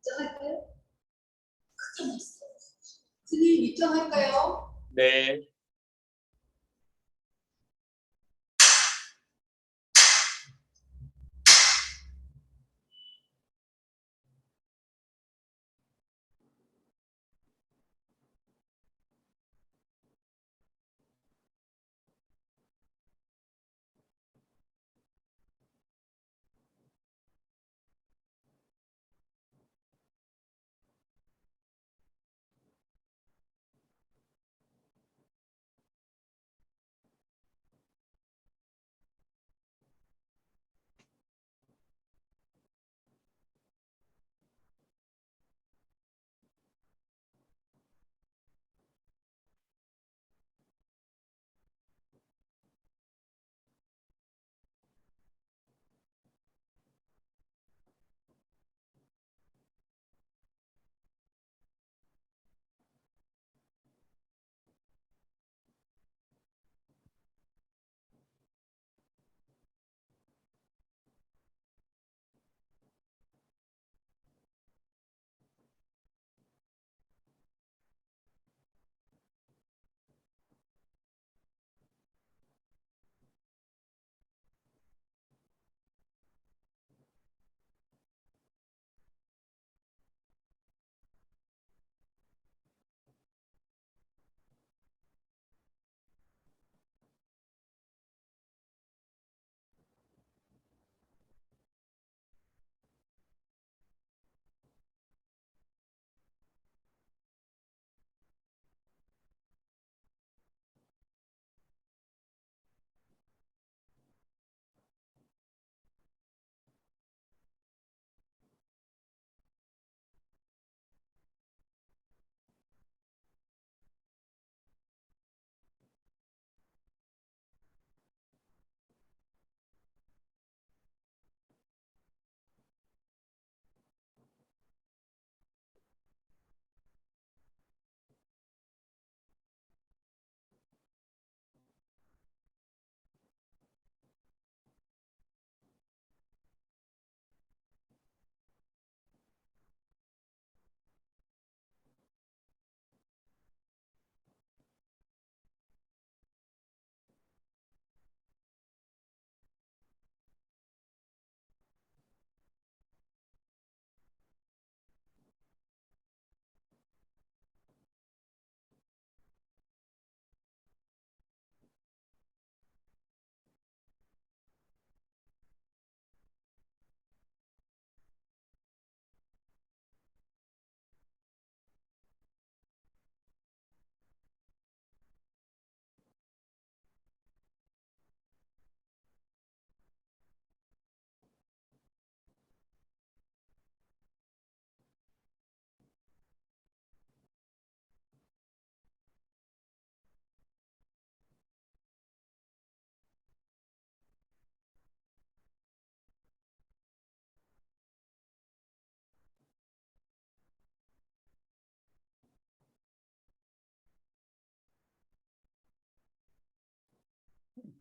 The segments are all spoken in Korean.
입장할까요? 선생님 입장할까요? 네.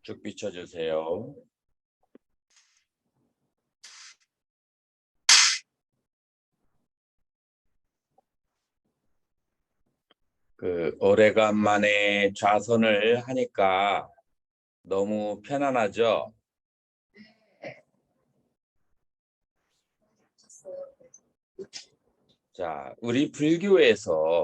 쭉 비춰주세요. 오래간만에 좌선을 하니까 너무 편안하죠? 자, 우리 불교에서는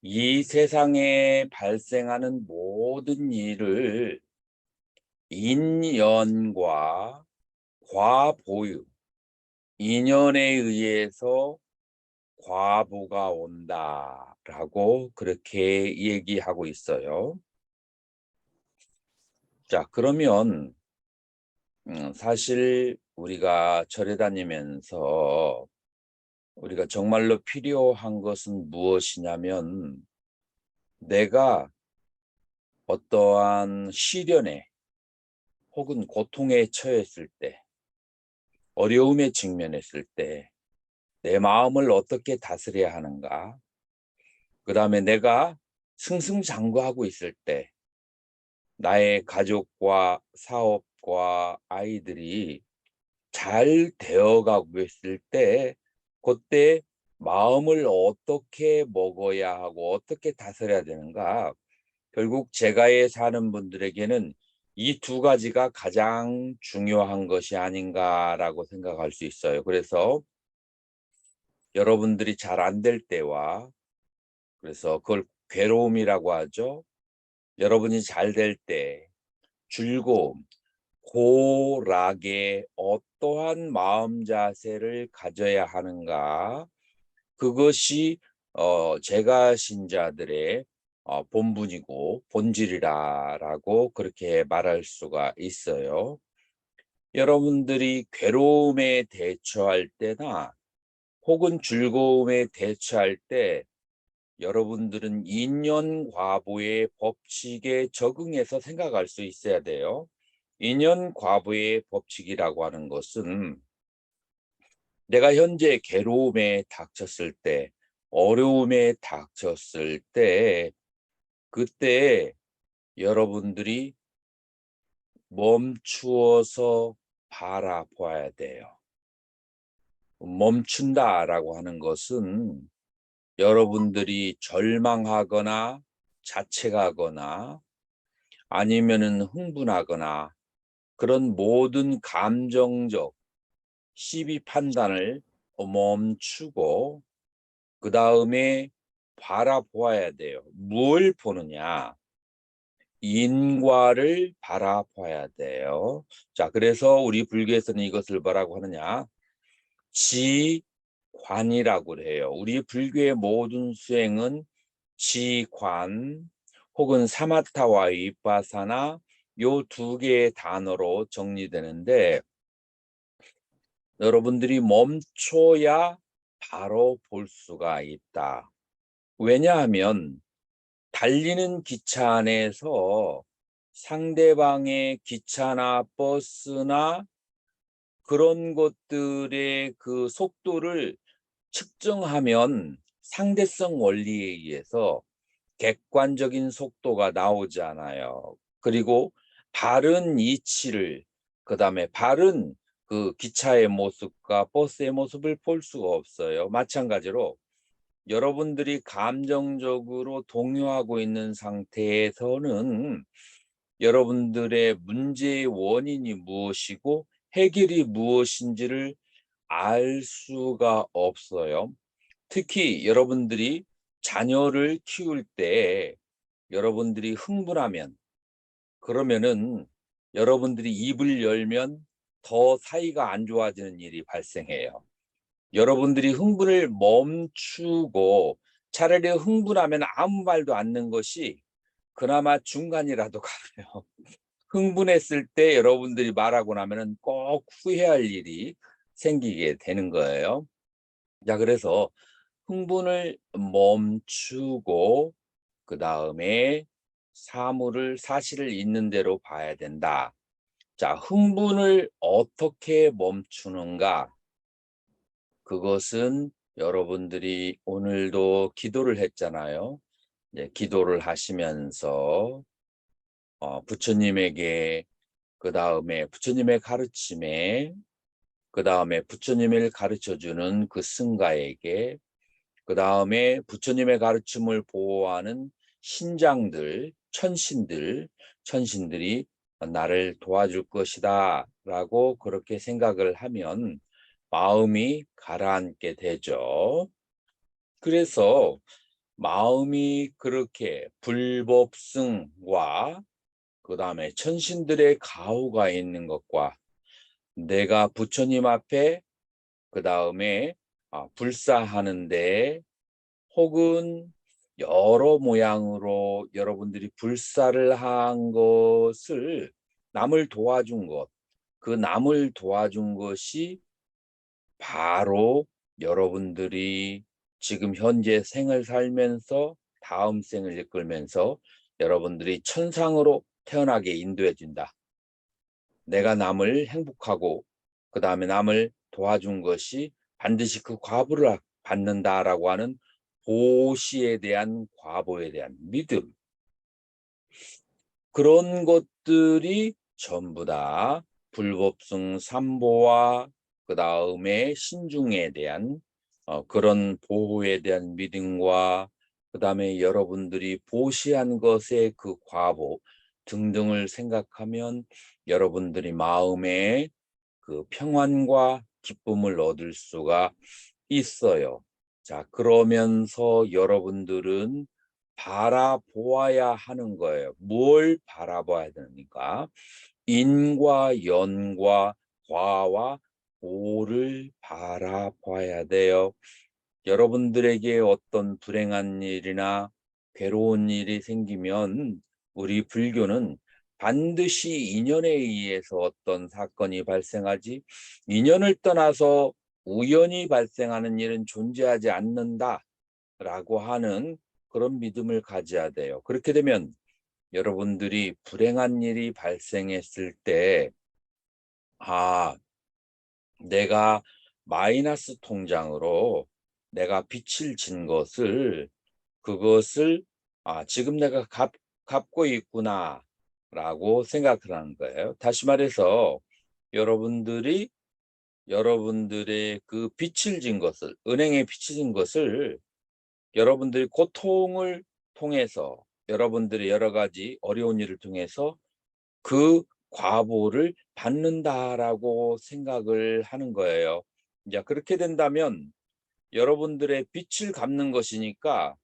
이 세상에 발생하는 모든 일을 인연과 과보유, 인연에 의해서 과보가 온다라고 그렇게 얘기하고 있어요. 자, 그러면 사실 우리가 절에 다니면서 우리가 정말로 필요한 것은 무엇이냐면 내가 어떠한 시련에 혹은 고통에 처했을 때, 어려움에 직면했을 때 내 마음을 어떻게 다스려야 하는가? 그 다음에 내가 승승장구하고 있을 때 나의 가족과 사업과 아이들이 잘 되어가고 있을 때 그때 마음을 어떻게 먹어야 하고 어떻게 다스려야 되는가? 결국 제가에 사는 분들에게는 이 두 가지가 가장 중요한 것이 아닌가라고 생각할 수 있어요. 그래서 여러분들이 잘 안 될 때와 그래서 그걸 괴로움이라고 하죠. 여러분이 잘 될 때 즐거움, 고락의 어떠한 마음 자세를 가져야 하는가? 그것이 제가 신자들의 본분이고 본질이라고 그렇게 말할 수가 있어요. 여러분들이 괴로움에 대처할 때나 혹은 즐거움에 대처할 때 여러분들은 인연과보의 법칙에 적응해서 생각할 수 있어야 돼요. 인연과보의 법칙이라고 하는 것은 내가 현재 괴로움에 닥쳤을 때, 어려움에 닥쳤을 때, 그때 여러분들이 멈추어서 바라봐야 돼요. 멈춘다라고 하는 것은 여러분들이 절망하거나 자책하거나 아니면은 흥분하거나 그런 모든 감정적 시비 판단을 멈추고 그 다음에 바라보아야 돼요. 뭘 보느냐? 인과를 바라봐야 돼요. 자, 그래서 우리 불교에서는 이것을 뭐라고 하느냐? 지관이라고 해요. 우리 불교의 모든 수행은 지관 혹은 사마타와 위파사나 요 두 개의 단어로 정리되는데 여러분들이 멈춰야 바로 볼 수가 있다. 왜냐하면 달리는 기차 안에서 상대방의 기차나 버스나 그런 것들의 그 속도를 측정하면 상대성 원리에 의해서 객관적인 속도가 나오잖아요. 그리고 바른 이치를 그다음에 바른 그 기차의 모습과 버스의 모습을 볼 수가 없어요. 마찬가지로 여러분들이 감정적으로 동요하고 있는 상태에서는 여러분들의 문제의 원인이 무엇이고 해결이 무엇인지를 알 수가 없어요. 특히 여러분들이 자녀를 키울 때 여러분들이 흥분하면 그러면은 여러분들이 입을 열면 더 사이가 안 좋아지는 일이 발생해요. 여러분들이 흥분을 멈추고 차라리 흥분하면 아무 말도 않는 것이 그나마 중간이라도 가요. 흥분했을 때 여러분들이 말하고 나면은 꼭 후회할 일이 생기게 되는 거예요. 자, 그래서 흥분을 멈추고 그 다음에 사실을 있는 대로 봐야 된다. 자, 흥분을 어떻게 멈추는가? 그것은 여러분들이 오늘도 기도를 했잖아요. 기도를 하시면서 부처님에게 그 다음에 부처님의 가르침에 그 다음에 부처님을 가르쳐주는 그 승가에게 그 다음에 부처님의 가르침을 보호하는 신장들, 천신들이 나를 도와줄 것이다 라고 그렇게 생각을 하면 마음이 가라앉게 되죠. 그래서 마음이 그렇게 불법승과 그 다음에 천신들의 가호가 있는 것과 내가 부처님 앞에 그 다음에 불사하는데 혹은 여러 모양으로 여러분들이 불사를 한 것을 남을 도와준 것, 그 남을 도와준 것이 바로 여러분들이 지금 현재 생을 살면서 다음 생을 이끌면서 여러분들이 천상으로 태어나게 인도해 준다. 내가 남을 행복하고 그 다음에 남을 도와준 것이 반드시 그 과보를 받는다라고 하는 보시에 대한 과보에 대한 믿음, 그런 것들이 전부 다 불법승 삼보와 그 다음에 신중에 대한 그런 보호에 대한 믿음과 그 다음에 여러분들이 보시한 것의 그 과보 등등을 생각하면 여러분들이 마음에 그 평안과 기쁨을 얻을 수가 있어요. 자, 그러면서 여러분들은 바라보아야 하는 거예요. 뭘 바라봐야 되니까? 인과 연과 과와 보를 바라봐야 돼요. 여러분들에게 어떤 불행한 일이나 괴로운 일이 생기면 우리 불교는 반드시 인연에 의해서 어떤 사건이 발생하지 인연을 떠나서 우연히 발생하는 일은 존재하지 않는다라고 하는 그런 믿음을 가져야 돼요. 그렇게 되면 여러분들이 불행한 일이 발생했을 때 내가 마이너스 통장으로 내가 빚을 진 것을 그것을 지금 내가 갚고 있구나 라고 생각을 하는 거예요. 다시 말해서 여러분들의 그 빚을 진 것을, 은행에 빚을 진 것을 여러분들이 고통을 통해서 여러분들의 여러 가지 어려운 일을 통해서 그 과보를 받는다라고 생각을 하는 거예요. 이제 그렇게 된다면 여러분들의 빚을 갚는 것이니까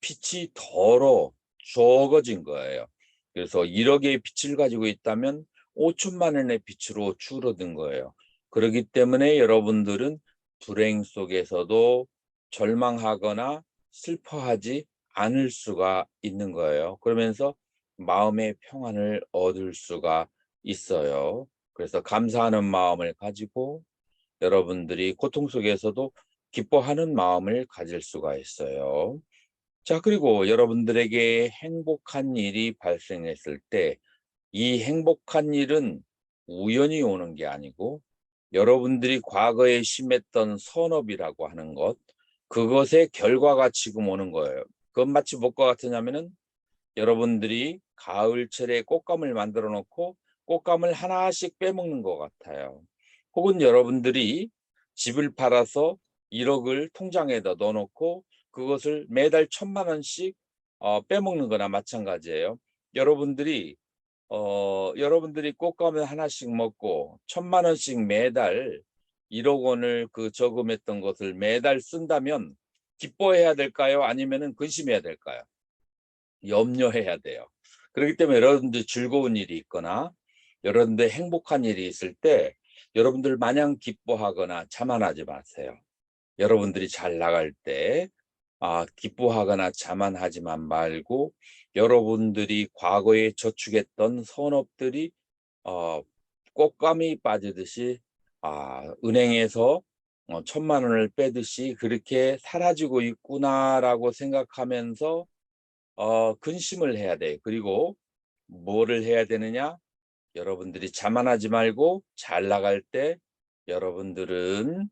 빚이 덜어 적어진 거예요. 그래서 1억의 빚을 가지고 있다면 5천만 원의 빚으로 줄어든 거예요. 그렇기 때문에 여러분들은 불행 속에서도 절망하거나 슬퍼하지 않을 수가 있는 거예요. 그러면서 마음의 평안을 얻을 수가 있어요. 그래서 감사하는 마음을 가지고 여러분들이 고통 속에서도 기뻐하는 마음을 가질 수가 있어요. 자, 그리고 여러분들에게 행복한 일이 발생했을 때 이 행복한 일은 우연히 오는 게 아니고 여러분들이 과거에 심했던 선업이라고 하는 것, 그것의 결과가 지금 오는 거예요. 그건 마치 무엇과 같으냐면은 여러분들이 가을철에 꽃감을 만들어 놓고 꽃감을 하나씩 빼먹는 것 같아요. 혹은 여러분들이 집을 팔아서 1억을 통장에다 넣어놓고 그것을 매달 1,000만 원씩 빼먹는 거나 마찬가지예요. 여러분들이 꽃감을 하나씩 먹고 1,000만 원씩 매달 1억 원을 그 저금했던 것을 매달 쓴다면 기뻐해야 될까요? 아니면은 근심해야 될까요? 염려해야 돼요. 그렇기 때문에 여러분들 즐거운 일이 있거나 여러분들 행복한 일이 있을 때 여러분들 마냥 기뻐하거나 자만하지 마세요. 여러분들이 잘 나갈 때 기뻐하거나 자만하지만 말고 여러분들이 과거에 저축했던 선업들이 꽃감이 빠지듯이 은행에서 1,000만 원을 빼듯이 그렇게 사라지고 있구나라고 생각하면서 근심을 해야 돼. 그리고 뭐를 해야 되느냐? 여러분들이 자만하지 말고 잘 나갈 때 여러분들은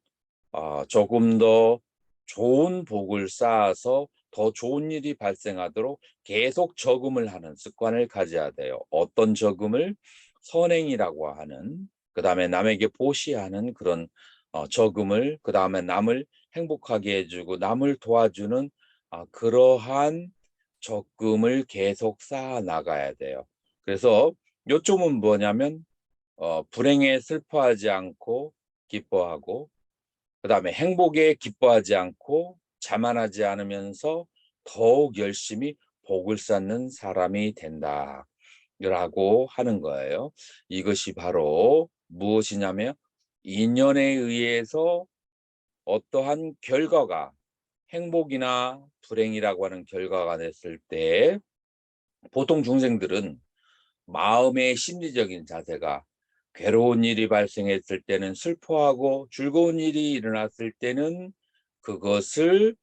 조금 더 좋은 복을 쌓아서 더 좋은 일이 발생하도록 계속 저금을 하는 습관을 가져야 돼요. 어떤 저금을? 선행이라고 하는, 그 다음에 남에게 보시하는 그런 저금을, 그 다음에 남을 행복하게 해주고 남을 도와주는 그러한 적금을 계속 쌓아 나가야 돼요. 그래서 요점은 뭐냐면 불행에 슬퍼하지 않고 기뻐하고, 그다음에 행복에 기뻐하지 않고 자만하지 않으면서 더욱 열심히 복을 쌓는 사람이 된다라고 하는 거예요. 이것이 바로 무엇이냐면 인연에 의해서 어떠한 결과가, 행복이나 불행이라고 하는 결과가 됐을 때 보통 중생들은 마음의 심리적인 자세가, 괴로운 일이 발생했을 때는 슬퍼하고 즐거운 일이 일어났을 때는 그것을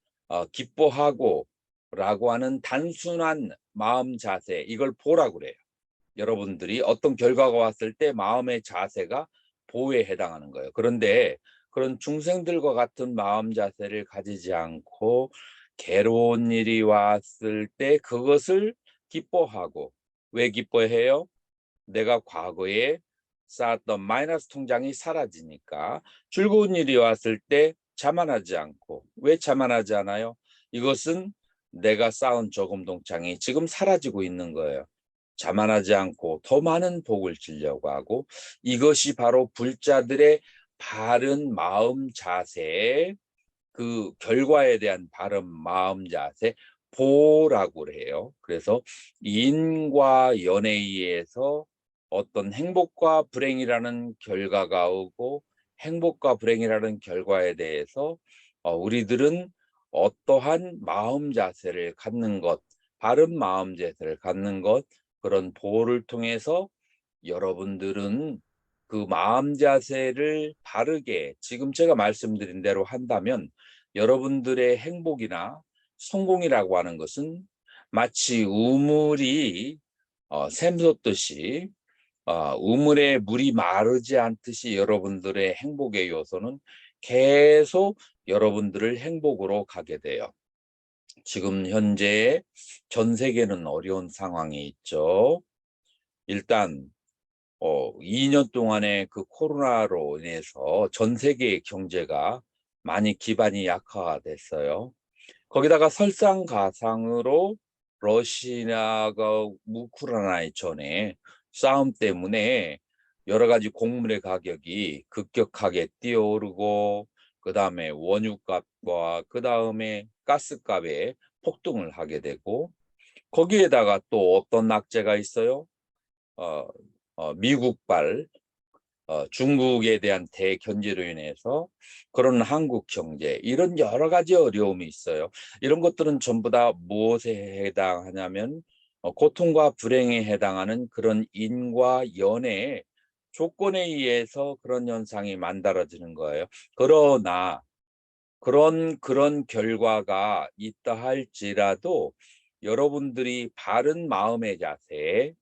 기뻐하고 라고 하는 단순한 마음 자세, 이걸 보라고 그래요. 여러분들이 어떤 결과가 왔을 때 마음의 자세가 보에 해당하는 거예요. 그런데 그런 중생들과 같은 마음 자세를 가지지 않고 괴로운 일이 왔을 때 그것을 기뻐하고, 왜 기뻐해요? 내가 과거에 쌓았던 마이너스 통장이 사라지니까. 즐거운 일이 왔을 때 자만하지 않고, 왜 자만하지 않아요? 이것은 내가 쌓은 저금 통장이 지금 사라지고 있는 거예요. 자만하지 않고 더 많은 복을 주려고 하고, 이것이 바로 불자들의 바른 마음 자세, 그 결과에 대한 바른 마음 자세, 보라고 해요. 그래서 인과 연에 의해서 어떤 행복과 불행이라는 결과가 오고, 행복과 불행이라는 결과에 대해서 우리들은 어떠한 마음 자세를 갖는 것, 바른 마음 자세를 갖는 것, 그런 보호를 통해서 여러분들은 그 마음 자세를 바르게 지금 제가 말씀드린 대로 한다면 여러분들의 행복이나 성공이라고 하는 것은 마치 우물이 샘솟듯이, 우물에 물이 마르지 않듯이 여러분들의 행복의 요소는 계속 여러분들을 행복으로 가게 돼요. 지금 현재 전 세계는 어려운 상황이 있죠. 일단 2년 동안의 그 코로나로 인해서 전 세계의 경제가 많이 기반이 약화됐어요. 거기다가 설상가상으로 러시아가 우크라이나 전에 싸움 때문에 여러 가지 곡물의 가격이 급격하게 뛰어오르고, 그다음에 원유값과 그다음에 가스값에 폭등을 하게 되고, 거기에다가 또 어떤 악재가 있어요? 어, 미국발 중국에 대한 대견제로 인해서 그런 한국 경제, 이런 여러 가지 어려움이 있어요. 이런 것들은 전부 다 무엇에 해당하냐면 고통과 불행에 해당하는 그런 인과 연의 조건에 의해서 그런 현상이 만들어지는 거예요. 그러나 그런 결과가 있다 할지라도 여러분들이 바른 마음의 자세,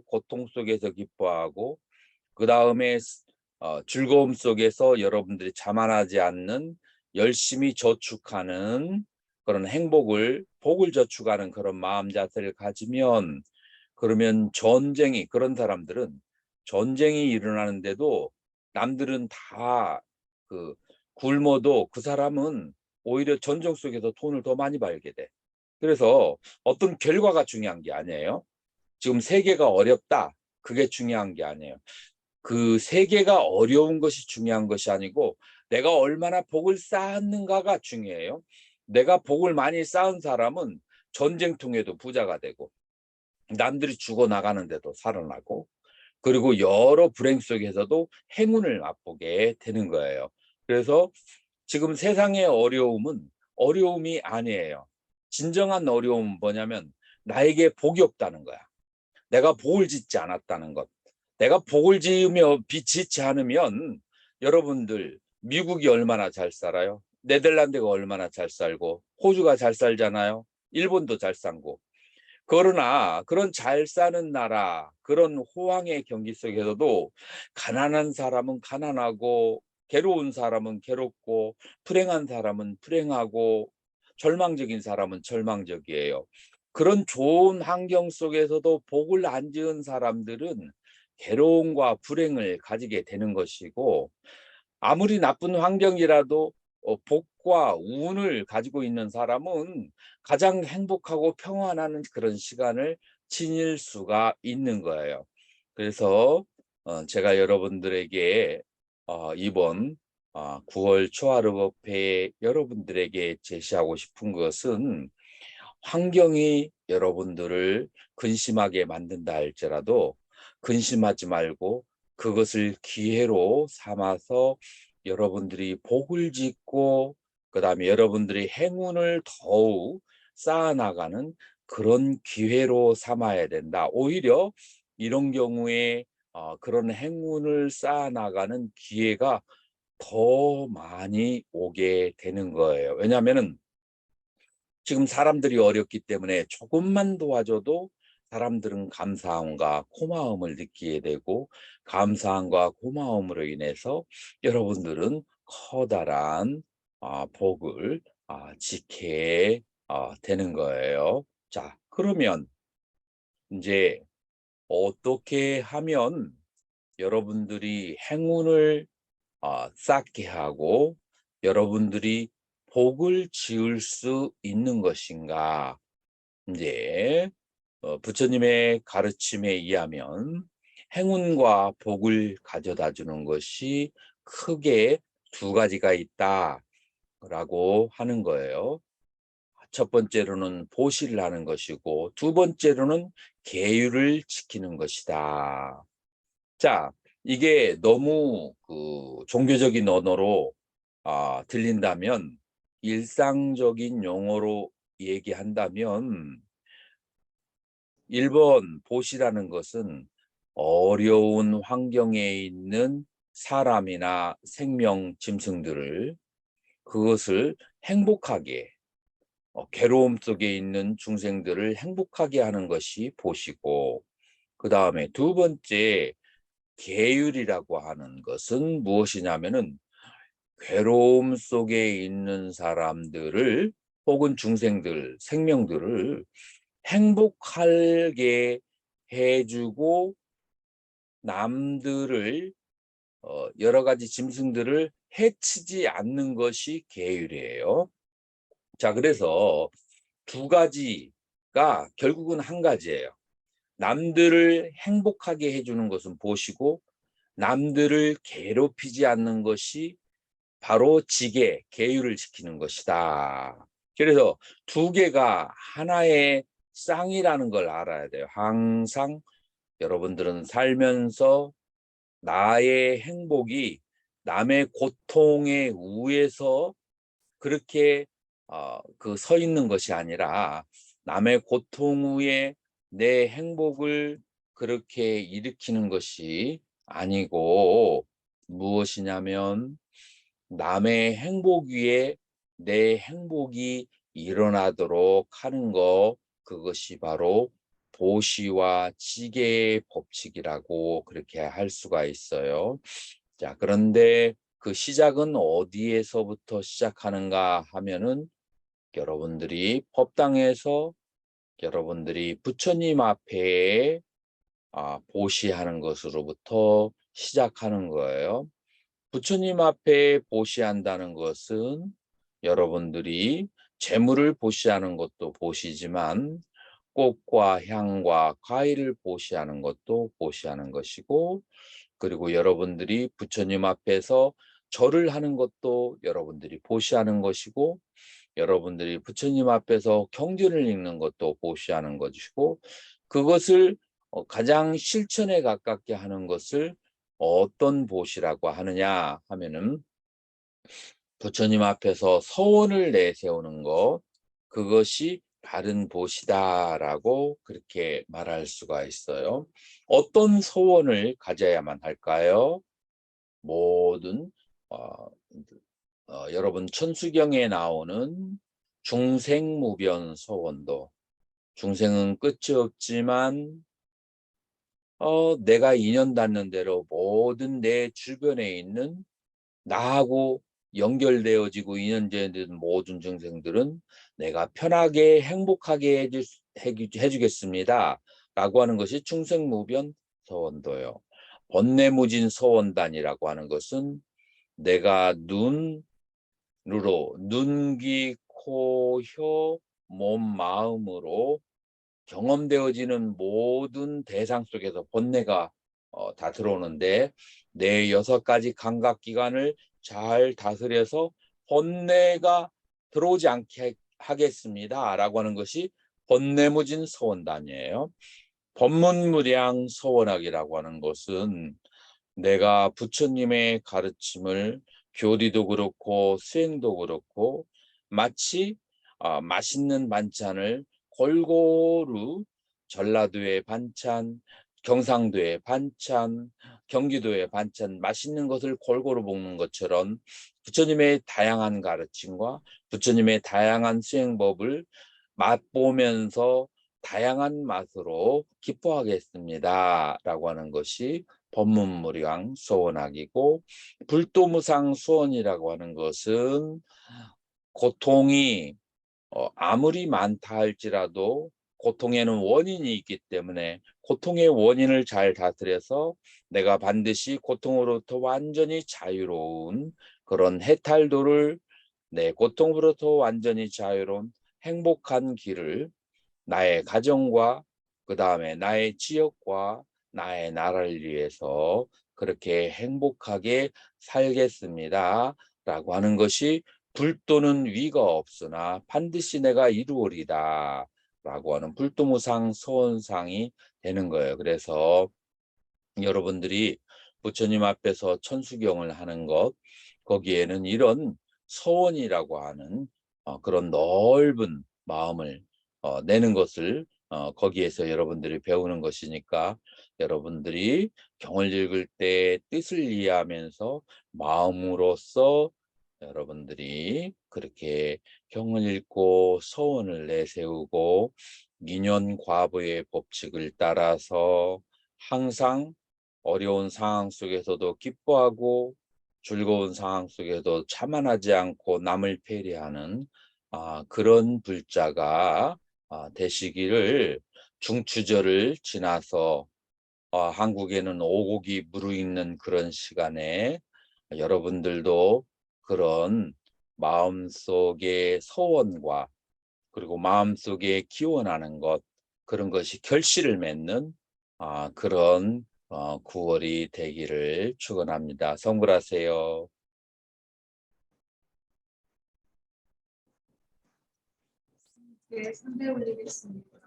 고통 속에서 기뻐하고, 그 다음에 즐거움 속에서 여러분들이 자만하지 않는, 열심히 저축하는 그런 복을 저축하는 그런 마음 자세를 가지면, 그러면 그런 사람들은 전쟁이 일어나는데도 남들은 다 그 굶어도 그 사람은 오히려 전쟁 속에서 돈을 더 많이 벌게 돼. 그래서 어떤 결과가 중요한 게 아니에요. 지금 세계가 어렵다, 그게 중요한 게 아니에요. 그 세계가 어려운 것이 중요한 것이 아니고 내가 얼마나 복을 쌓았는가가 중요해요. 내가 복을 많이 쌓은 사람은 전쟁통에도 부자가 되고, 남들이 죽어나가는데도 살아나고, 그리고 여러 불행 속에서도 행운을 맛보게 되는 거예요. 그래서 지금 세상의 어려움은 어려움이 아니에요. 진정한 어려움은 뭐냐면 나에게 복이 없다는 거야. 내가 복을 짓지 않았다는 것. 내가 복을 짓지 않으면, 여러분들 미국이 얼마나 잘 살아요? 네덜란드가 얼마나 잘 살고, 호주가 잘 살잖아요. 일본도 잘 살고. 그러나 그런 잘 사는 나라, 그런 호황의 경기 속에서도 가난한 사람은 가난하고, 괴로운 사람은 괴롭고, 불행한 사람은 불행하고, 절망적인 사람은 절망적이에요. 그런 좋은 환경 속에서도 복을 안 지은 사람들은 괴로움과 불행을 가지게 되는 것이고, 아무리 나쁜 환경이라도 복과 운을 가지고 있는 사람은 가장 행복하고 평안한 그런 시간을 지닐 수가 있는 거예요. 그래서 제가 여러분들에게 이번 9월 초하루법회에 여러분들에게 제시하고 싶은 것은, 환경이 여러분들을 근심하게 만든다 할지라도 근심하지 말고 그것을 기회로 삼아서 여러분들이 복을 짓고, 그다음에 여러분들이 행운을 더욱 쌓아나가는 그런 기회로 삼아야 된다. 오히려 이런 경우에 그런 행운을 쌓아나가는 기회가 더 많이 오게 되는 거예요. 왜냐하면은 지금 사람들이 어렵기 때문에 조금만 도와줘도 사람들은 감사함과 고마움을 느끼게 되고, 감사함과 고마움으로 인해서 여러분들은 커다란 복을 지게 되는 거예요. 자, 그러면 이제 어떻게 하면 여러분들이 행운을 쌓게 하고 여러분들이 복을 지을 수 있는 것인가? 이제 부처님의 가르침에 의하면 행운과 복을 가져다 주는 것이 크게 두 가지가 있다라고 하는 거예요. 첫 번째로는 보시를 하는 것이고, 두 번째로는 계율을 지키는 것이다. 자, 이게 너무 종교적인 언어로 들린다면, 일상적인 용어로 얘기한다면 1번 보시라는 것은 어려운 환경에 있는 사람이나 생명, 짐승들을, 그것을 행복하게, 괴로움 속에 있는 중생들을 행복하게 하는 것이 보시고, 그 다음에 두 번째 계율이라고 하는 것은 무엇이냐면은, 괴로움 속에 있는 사람들을 혹은 중생들, 생명들을 행복하게 해주고, 남들을 여러 가지 짐승들을 해치지 않는 것이 계율이에요. 자, 그래서 두 가지가 결국은 한 가지예요. 남들을 행복하게 해주는 것은 보시고, 남들을 괴롭히지 않는 것이 바로 지계, 계율을 지키는 것이다. 그래서 두 개가 하나의 쌍이라는 걸 알아야 돼요. 항상 여러분들은 살면서 나의 행복이 남의 고통에 의해서 그렇게 서 있는 것이 아니라, 남의 고통 후에 내 행복을 그렇게 일으키는 것이 아니고, 무엇이냐면 남의 행복 위에 내 행복이 일어나도록 하는 것, 그것이 바로 보시와 지계의 법칙이라고 그렇게 할 수가 있어요. 자, 그런데 그 시작은 어디에서부터 시작하는가 하면은, 여러분들이 법당에서 여러분들이 부처님 앞에 보시하는 것으로부터 시작하는 거예요. 부처님 앞에 보시한다는 것은 여러분들이 재물을 보시하는 것도 보시지만, 꽃과 향과 과일을 보시하는 것도 보시하는 것이고, 그리고 여러분들이 부처님 앞에서 절을 하는 것도 여러분들이 보시하는 것이고, 여러분들이 부처님 앞에서 경전을 읽는 것도 보시하는 것이고, 그것을 가장 실천에 가깝게 하는 것을 어떤 보시라고 하느냐 하면은, 부처님 앞에서 서원을 내세우는 것, 그것이 바른 보시다라고 그렇게 말할 수가 있어요. 어떤 소원을 가져야만 할까요? 모든 여러분 천수경에 나오는 중생무변 소원도, 중생은 끝이 없지만 내가 인연 닿는 대로 모든 내 주변에 있는 나하고 연결되어지고 인연되는 모든 중생들은 내가 편하게 행복하게 해주겠습니다 라고 하는 것이 중생무변 서원도요. 번뇌무진 서원단이라고 하는 것은 내가 눈으로 눈, 귀, 코, 혀, 몸, 마음으로 경험되어지는 모든 대상 속에서 번뇌가 다 들어오는데 내 6가지 감각기관을 잘 다스려서 번뇌가 들어오지 않게 하겠습니다 라고 하는 것이 번뇌무진 서원단이에요. 법문무량 서원학이라고 하는 것은 내가 부처님의 가르침을 교리도 그렇고 수행도 그렇고 마치 맛있는 반찬을 골고루 전라도의 반찬, 경상도의 반찬, 경기도의 반찬 맛있는 것을 골고루 먹는 것처럼 부처님의 다양한 가르침과 부처님의 다양한 수행법을 맛보면서 다양한 맛으로 기뻐하겠습니다 라고 하는 것이 법문무량 소원학이고, 불도무상 소원이라고 하는 것은 고통이 아무리 많다 할지라도 고통에는 원인이 있기 때문에 고통의 원인을 잘 다스려서 내가 반드시 고통으로부터 완전히 자유로운 그런 해탈도를, 내 고통으로부터 완전히 자유로운 행복한 길을 나의 가정과 그 다음에 나의 지역과 나의 나라를 위해서 그렇게 행복하게 살겠습니다 라고 하는 것이 불도는 위가 없으나 반드시 내가 이루리다 라고 하는 불도무상 소원상이 되는 거예요. 그래서 여러분들이 부처님 앞에서 천수경을 하는 것, 거기에는 이런 소원이라고 하는 그런 넓은 마음을 내는 것을 거기에서 여러분들이 배우는 것이니까, 여러분들이 경을 읽을 때 뜻을 이해하면서 마음으로써 여러분들이 그렇게 경을 읽고 소원을 내세우고 인연과보의 법칙을 따라서 항상 어려운 상황 속에서도 기뻐하고 즐거운 상황 속에도 자만하지 않고 남을 배려하는 그런 불자가 되시기를, 중추절을 지나서 한국에는 오곡이 무르익는 그런 시간에 여러분들도 그런 마음속의 소원과 그리고 마음속에 기원하는 것, 그런 것이 결실을 맺는 그런 9월이 되기를 축원합니다. 성불하세요. 네, 3대 올리겠습니다.